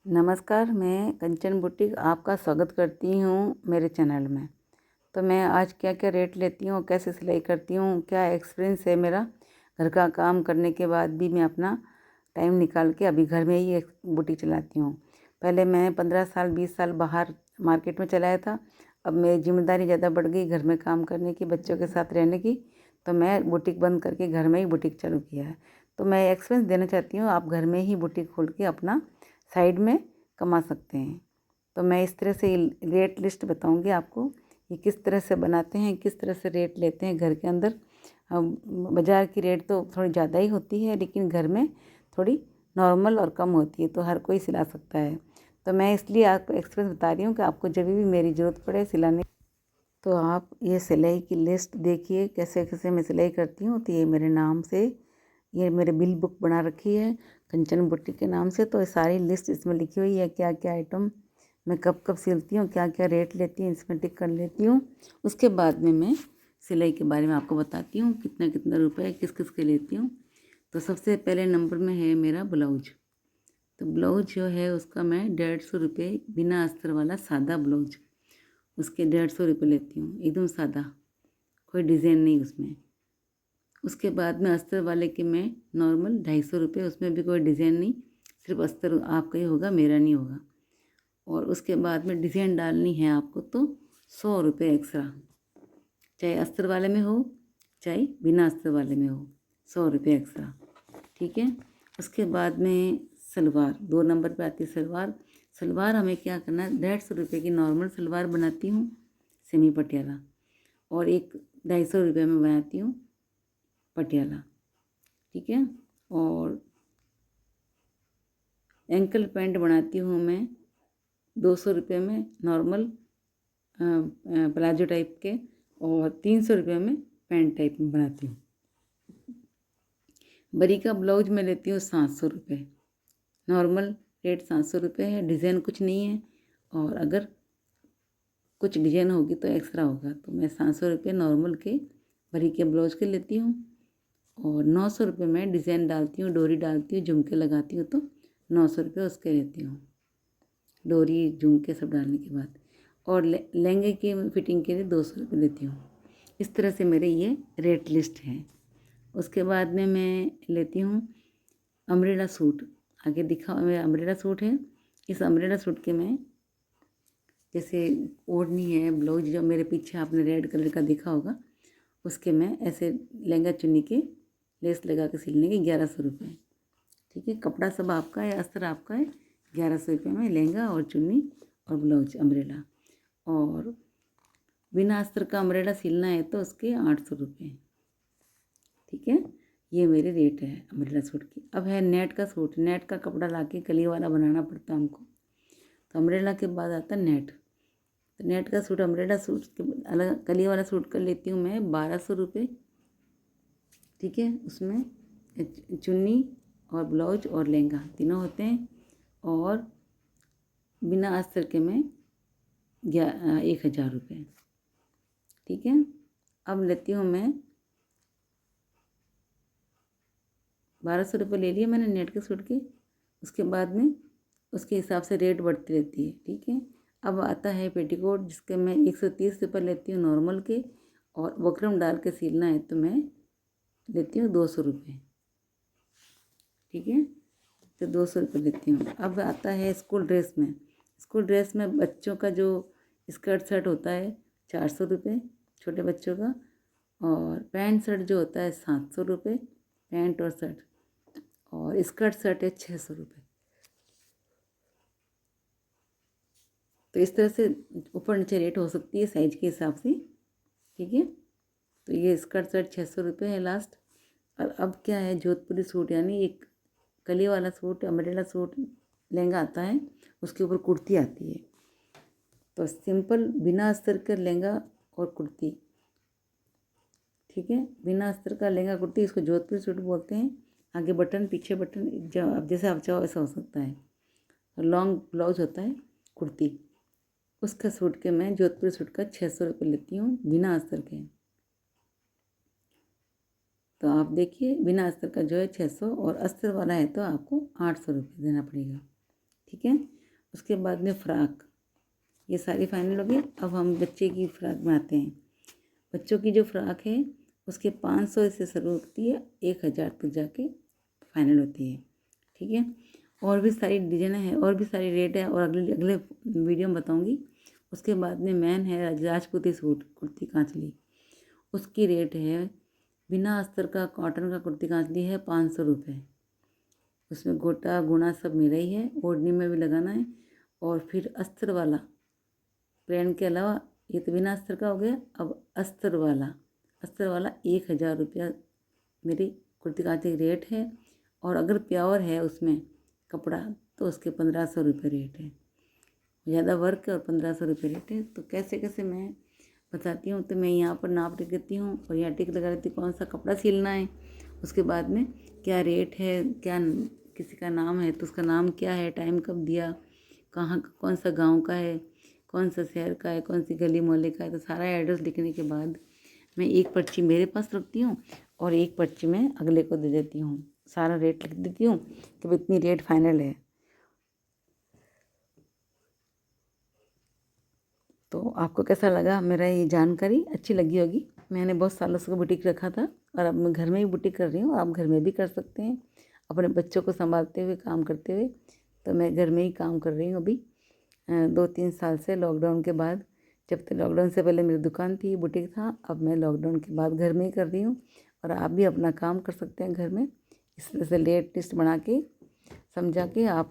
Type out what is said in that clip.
नमस्कार, मैं कंचन बुटीक आपका स्वागत करती हूँ मेरे चैनल में। तो मैं आज क्या-क्या रेट लेती हूँ, कैसे सिलाई करती हूँ, क्या एक्सपीरियंस है मेरा घर का काम करने के बाद भी मैं अपना टाइम निकाल के अभी घर में ही एक बुटीक चलाती हूँ। पहले मैं 15 साल 20 साल बाहर मार्केट में चलाया था। अब मेरी ज़िम्मेदारी ज़्यादा बढ़ गई घर में काम करने की, बच्चों के साथ रहने की, तो मैं बुटीक बंद करके घर में ही बुटीक चालू किया है। तो मैं एक्सपीरियंस देना चाहती हूँ, आप घर में ही बुटीक खोल के अपना साइड में कमा सकते हैं। तो मैं इस तरह से रेट लिस्ट बताऊंगी आपको, ये किस तरह से बनाते हैं, किस तरह से रेट लेते हैं घर के अंदर। बाज़ार की रेट तो थोड़ी ज़्यादा ही होती है, लेकिन घर में थोड़ी नॉर्मल और कम होती है, तो हर कोई सिला सकता है। तो मैं इसलिए आपको एक्सपीरियंस बता रही हूँ कि आपको जब भी मेरी ज़रूरत पड़े सिलाने, तो आप ये सिलाई की लिस्ट देखिए कैसे कैसे मैं सिलाई करती हूँ। तो ये मेरे नाम से, ये मेरे बिल बुक बना रखी है कंचन बुटीक के नाम से। तो ये सारी लिस्ट इसमें लिखी हुई है, क्या क्या आइटम मैं कब कब सिलती हूँ, क्या क्या रेट लेती हूँ, इसमें टिक कर लेती हूँ। उसके बाद में मैं सिलाई के बारे में आपको बताती हूँ कितना कितना रुपये किस किस के लेती हूँ। तो सबसे पहले नंबर में है मेरा ब्लाउज। तो ब्लाउज जो है उसका मैं 150 रुपये, बिना अस्तर वाला सादा ब्लाउज, उसके 150 रुपये लेती हूँ, एकदम सादा, कोई डिज़ाइन नहीं उसमें। उसके बाद में अस्तर वाले के मैं नॉर्मल 250 रुपये, उसमें भी कोई डिज़ाइन नहीं, सिर्फ अस्तर आपका ही होगा, मेरा नहीं होगा। और उसके बाद में डिज़ाइन डालनी है आपको तो 100 रुपये एक्स्ट्रा, चाहे अस्तर वाले में हो चाहे बिना अस्तर वाले में हो, 100 रुपये एक्स्ट्रा, ठीक है। उसके बाद में सलवार 2 नंबर पे आती है सलवार। सलवार हमें क्या करना है, 150 रुपये की नॉर्मल सलवार बनाती हूँ सेमी पटियाला, और एक 250 रुपये में बनाती हूँ पटियाला, ठीक है। और एंकल पैंट बनाती हूँ मैं 200 रुपये में नॉर्मल प्लाजो टाइप के, और 300 रुपये में पैंट टाइप में बनाती हूँ। बरी का ब्लाउज मैं लेती हूँ 700 रुपये, नॉर्मल रेट 700 रुपये है, डिज़ाइन कुछ नहीं है, और अगर कुछ डिज़ाइन होगी तो एक्स्ट्रा होगा। तो मैं 700 रुपये नॉर्मल के बरी के ब्लाउज के लेती हूँ, और 900 रुपये में डिज़ाइन डालती हूँ, डोरी डालती हूँ, झुमके लगाती हूँ, तो 900 रुपये उसके लेती हूँ, डोरी झुमके सब डालने के बाद। और लहंगे की फिटिंग के लिए 200 रुपये लेती हूँ। इस तरह से मेरे ये रेट लिस्ट है। उसके बाद में मैं लेती हूँ अम्ब्रेला सूट, आगे दिखा मेरा अम्ब्रेला सूट है। इस अम्ब्रेला सूट के मैं, जैसे ओढ़नी है, ब्लाउज जो मेरे पीछे आपने रेड कलर का देखा होगा, उसके मैं ऐसे लहंगा चुन्नी के लेस लगा के सिलने के 1100 रुपये, ठीक है। कपड़ा सब आपका है, अस्तर आपका है। 1100 रुपये में लहंगा और चुन्नी और ब्लाउज अम्ब्रेला। और बिना अस्तर का अम्ब्रेला सिलना है तो उसके 800 रुपये, ठीक है। ये मेरे रेट है अम्ब्रेला सूट की। अब है नेट का सूट। नेट का कपड़ा लाके कली वाला बनाना पड़ता है हमको, तो अम्ब्रेला के बाद आता है नेट। तो नेट का सूट अम्ब्रेला सूट के अलग कली वाला सूट कर लेती हूँ मैं 1200 रुपये, ठीक है। उसमें चुन्नी और ब्लाउज और लहंगा तीनों होते हैं, और बिना अस्तर के मैं 1000 रुपये, ठीक है। अब लेती हूँ मैं 1200 रुपये ले लिए मैंने नेट के सूट के। उसके बाद में उसके हिसाब से रेट बढ़ती रहती है, ठीक है। अब आता है पेटीकोट, जिसके मैं 130 रुपये लेती हूँ नॉर्मल के, और बकरम डाल के सिलना है तो मैं लेती हूँ 200 रुपये, ठीक है। तो 200 रुपये लेती हूँ। अब आता है स्कूल ड्रेस में। स्कूल ड्रेस में बच्चों का जो स्कर्ट शर्ट होता है 400 रुपये, छोटे बच्चों का। और पैंट शर्ट जो होता है 700 रुपये, पैंट और शर्ट। और स्कर्ट शर्ट है 600 रुपये। तो इस तरह से ऊपर नीचे रेट हो सकती है साइज के हिसाब से, ठीक है। तो ये स्कर्ट शर्ट 600 रुपये है लास्ट। और अब क्या है, जोधपुरी सूट, यानी एक कली वाला सूट, अम्ब्रेला सूट लहंगा आता है, उसके ऊपर कुर्ती आती है। तो सिंपल बिना अस्तर का लहंगा और कुर्ती, ठीक है। बिना अस्तर का लहंगा कुर्ती, इसको जोधपुरी सूट बोलते हैं। आगे बटन पीछे बटन, अब जैसे आप चाहो ऐसा हो सकता है। लॉन्ग ब्लाउज होता है कुर्ती, उसका सूट के मैं जोधपुरी सूट का 600 रुपये लेती हूँ बिना अस्तर के। तो आप देखिए बिना अस्तर का जो है 600, और अस्तर वाला है तो आपको 800 रुपये देना पड़ेगा, ठीक है। उसके बाद में फ़्रॉक, ये सारी फाइनल हो गई। अब हम बच्चे की फ़्रॉक बनाते हैं। बच्चों की जो फ़्रॉक है उसके 500 से शुरू होती है, 1000 तक जाके फाइनल होती है, ठीक है। और भी सारी डिज़ाइन है और भी सारी रेट है और अगले अगले वीडियो में बताऊँगी। उसके बाद में मैन है राजपूती सूट कुर्ती कांचली, उसकी रेट है बिना अस्तर का कॉटन का कुर्ती कांचली है 500 रुपये। उसमें गोटा गुणा सब मेरा ही है, ओढ़नी में भी लगाना है। और फिर अस्तर वाला प्लेन के अलावा, ये तो बिना अस्तर का हो गया। अब अस्तर वाला 1000 रुपया मेरी कुर्ती कांचली रेट है। और अगर प्योर है उसमें कपड़ा तो उसके 1500 रुपये रेट है। ज़्यादा वर्क है और 1500 रुपये रेट है। तो कैसे कैसे मैं बताती हूँ। तो मैं यहाँ पर नाप लिख देती हूँ और यहाँ टिक लगा देती हूँ कौन सा कपड़ा सिलना है। उसके बाद में क्या रेट है, क्या किसी का नाम है तो उसका नाम क्या है, टाइम कब दिया, कहाँ कौन सा गांव का है, कौन सा शहर का है, कौन सी गली मोहल्ले का है। तो सारा एड्रेस लिखने के बाद मैं एक पर्ची मेरे पास रखती हूँ और एक पर्ची मैं अगले को दे देती हूँ। सारा रेट लिख देती हूँ कि भाई इतनी रेट फाइनल है। तो आपको कैसा लगा मेरा ये जानकारी? अच्छी लगी होगी। मैंने बहुत सालों से बुटीक रखा था और अब मैं घर में ही बुटीक कर रही हूँ। आप घर में भी कर सकते हैं अपने बच्चों को संभालते हुए, काम करते हुए। तो मैं घर में ही काम कर रही हूँ अभी 2-3 साल से, लॉकडाउन के बाद। जब तक लॉकडाउन से पहले मेरी दुकान थी, बुटीक था। अब मैं लॉकडाउन के बाद घर में ही कर रही हूँ। और आप भी अपना काम कर सकते हैं घर में। इस तरह से रेट लिस्ट बना के समझा के आप